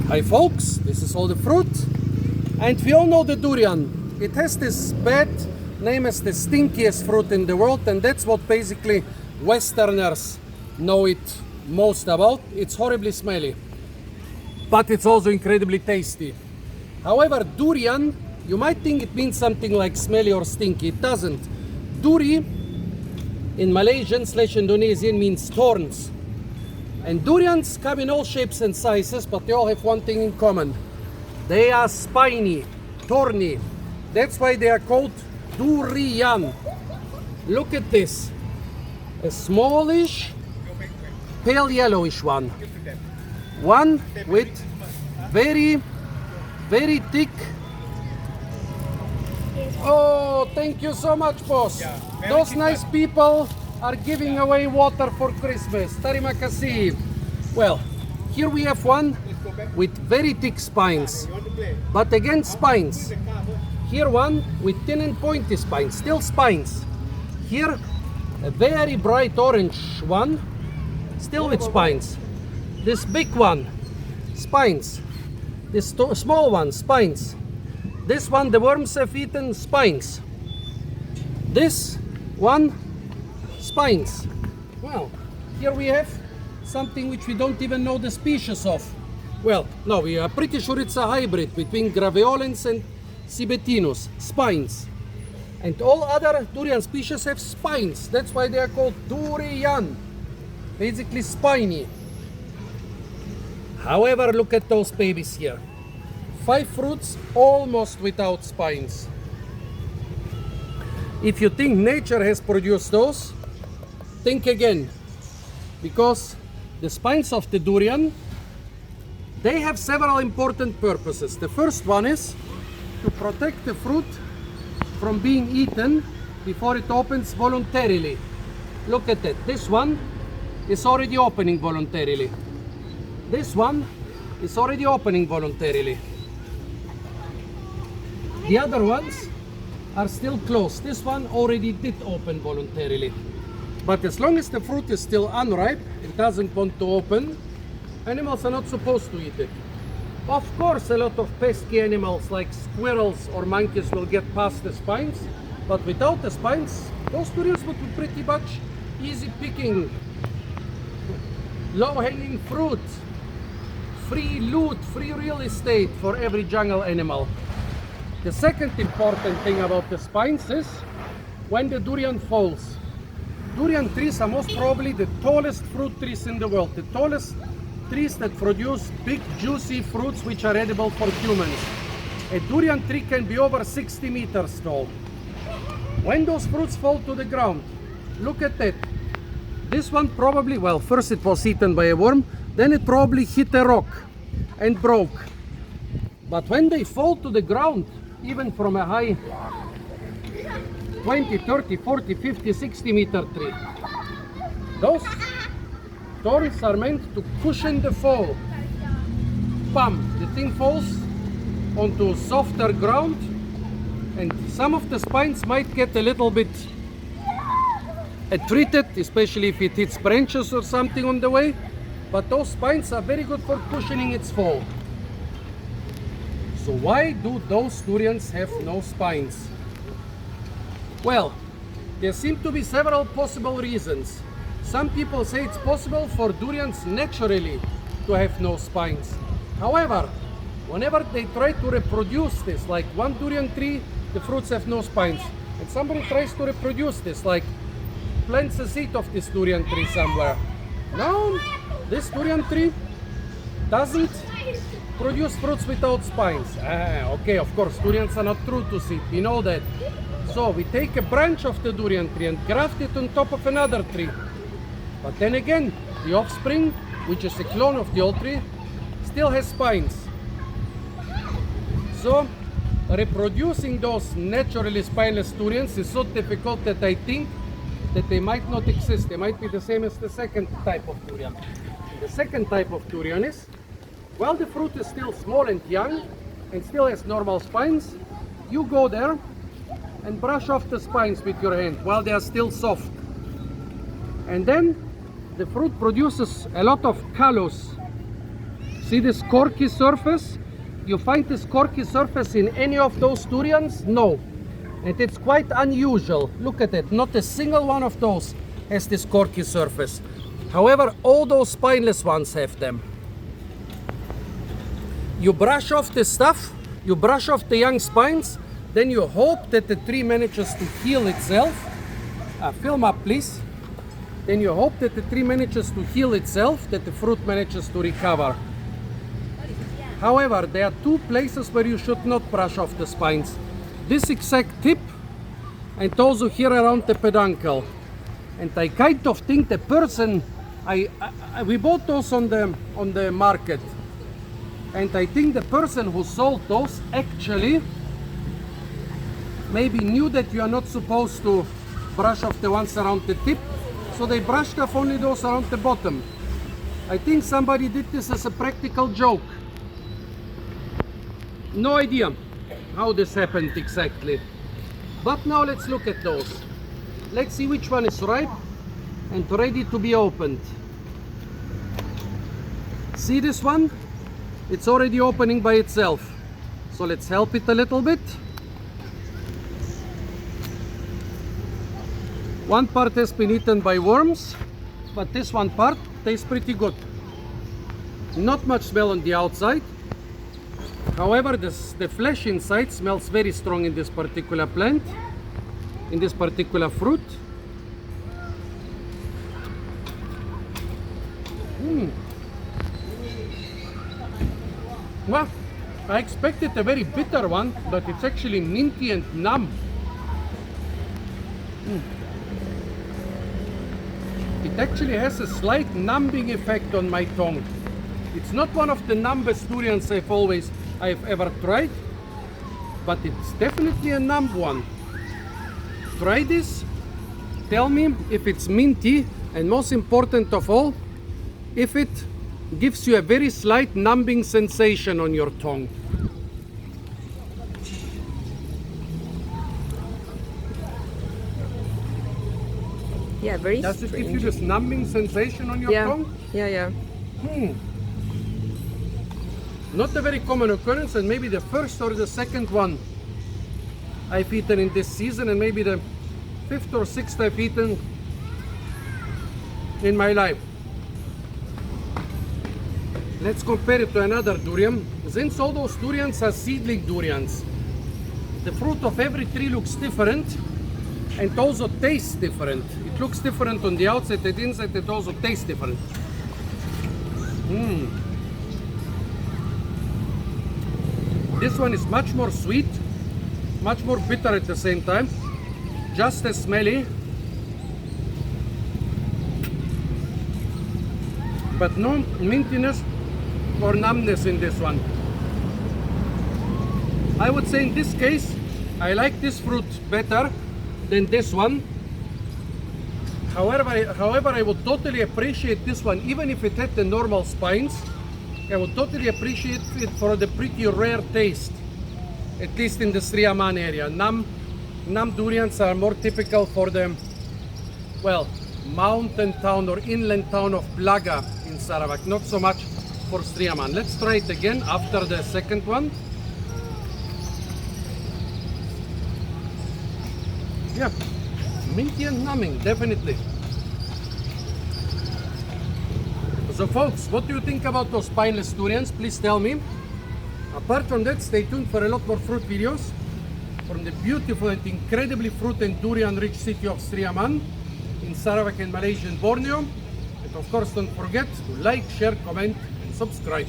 Hi folks, this is all the fruit, and we all know the durian. It has this bad name as the stinkiest fruit in the world, and that's what basically Westerners know it most about. It's horribly smelly, but it's also incredibly tasty. However, durian, you might think it means something like smelly or stinky. It doesn't. Duri in Malaysian/Indonesian means thorns. And durians come in all shapes and sizes, but they all have one thing in common. They are spiny, thorny. That's why they are called durian. Look at this. A smallish, pale yellowish one. One with very, very thick. Oh, thank you so much, boss. Those nice people are giving away water for Christmas. Terima kasih. Well, here we have one with very thick spines, but again spines. Here one with thin and pointy spines, still spines. Here a very bright orange one, still with spines. This big one, spines. This small one, spines. This one the worms have eaten, spines. This one, spines. Well, here we have something which we don't even know the species of. Well, no, we are pretty sure it's a hybrid between graveolens and Sibetinus, spines. And all other durian species have spines. That's why they are called durian, basically spiny. However, look at those babies here. 5 fruits almost without spines. If you think nature has produced those, think again, because the spines of the durian, they have several important purposes. The first one is to protect the fruit from being eaten before it opens voluntarily. Look at that. This one is already opening voluntarily. This one is already opening voluntarily. The other ones are still closed. This one already did open voluntarily. But as long as the fruit is still unripe, it doesn't want to open, animals are not supposed to eat it. Of course, a lot of pesky animals like squirrels or monkeys will get past the spines, but without the spines, those durians would be pretty much easy picking. Low-hanging fruit, free loot, free real estate for every jungle animal. The second important thing about the spines is when the durian falls. Durian trees are most probably the tallest fruit trees in the world, the tallest trees that produce big juicy fruits which are edible for humans. A durian tree can be over 60 meters tall. When those fruits fall to the ground, look at that. This one probably, well, first it was eaten by a worm, then it probably hit a rock and broke. But when they fall to the ground, even from a high 20, 30, 40, 50, 60 meter tree, those thorns are meant to cushion the fall. Bam! The thing falls onto softer ground, and some of the spines might get a little bit treated, especially if it hits branches or something on the way, but those spines are very good for cushioning its fall. So why do those durians have no spines? Well, there seem to be several possible reasons. Some people say it's possible for durians naturally to have no spines. However, whenever they try to reproduce this, like one durian tree, the fruits have no spines. And somebody tries to reproduce this, like plants a seed of this durian tree somewhere. Now, this durian tree doesn't produce fruits without spines. Okay, of course, durians are not true to seed, we know that. So we take a branch of the durian tree and graft it on top of another tree. But then again, the offspring, which is a clone of the old tree, still has spines. So reproducing those naturally spineless durians is so difficult that I think that they might not exist. They might be the same as the second type of durian. The second type of durian is, while the fruit is still small and young and still has normal spines, you go there and brush off the spines with your hand while they are still soft. And then the fruit produces a lot of callus, See this corky surface? You find this corky surface in any of those durians? No. And it's quite unusual. Look at it. Not a single one of those has this corky surface. However, all those spineless ones have them. You brush off the stuff, you brush off the young spines, then you hope that the tree manages to heal itself. Film up, please. Then you hope that the tree manages to heal itself, that the fruit manages to recover. However, there are two places where you should not brush off the spines. This exact tip and also here around the peduncle. And I kind of think the person, we bought those on the market. And I think the person who sold those actually maybe knew that you are not supposed to brush off the ones around the tip. So they brushed off only those around the bottom. I think somebody did this as a practical joke. No idea how this happened exactly. But now let's look at those. Let's see which one is ripe and ready to be opened. See this one? It's already opening by itself. So let's help it a little bit. One part has been eaten by worms, but this one part tastes pretty good. Not much smell on the outside. However, the flesh inside smells very strong in this particular plant, in this particular fruit. Well, I expected a very bitter one, but it's actually minty and numb. It actually has a slight numbing effect on my tongue. It's not one of the numbest durians I've ever tried, but it's definitely a numb one. Try this, tell me if it's minty, and most important of all, if it gives you a very slight numbing sensation on your tongue. Yeah, very Does it strange. give you this numbing sensation on your tongue? Yeah. Not a very common occurrence, and maybe the first or the second one I've eaten in this season, and maybe the fifth or sixth I've eaten in my life. Let's compare it to another durian. Since all those durians are seedling durians, the fruit of every tree looks different and also tastes different. It looks different on the outside and inside, it also tastes different. This one is much more sweet, much more bitter at the same time, just as smelly, but no mintiness or numbness in this one. I would say in this case, I like this fruit better than this one. However, I would totally appreciate this one, even if it had the normal spines. I would totally appreciate it for the pretty rare taste, at least in the Sri Aman area. Numb durians are more typical for the, well, mountain town or inland town of Blaga in Sarawak, not so much for Sri Aman. Let's try it again after the second one. Yeah, minty and numbing, definitely. So folks, what do you think about those spineless durians? Please tell me. Apart from that, stay tuned for a lot more fruit videos from the beautiful and incredibly fruit and durian-rich city of Sri Aman in Sarawak and Malaysia and Borneo. And of course, don't forget to like, share, comment, and subscribe.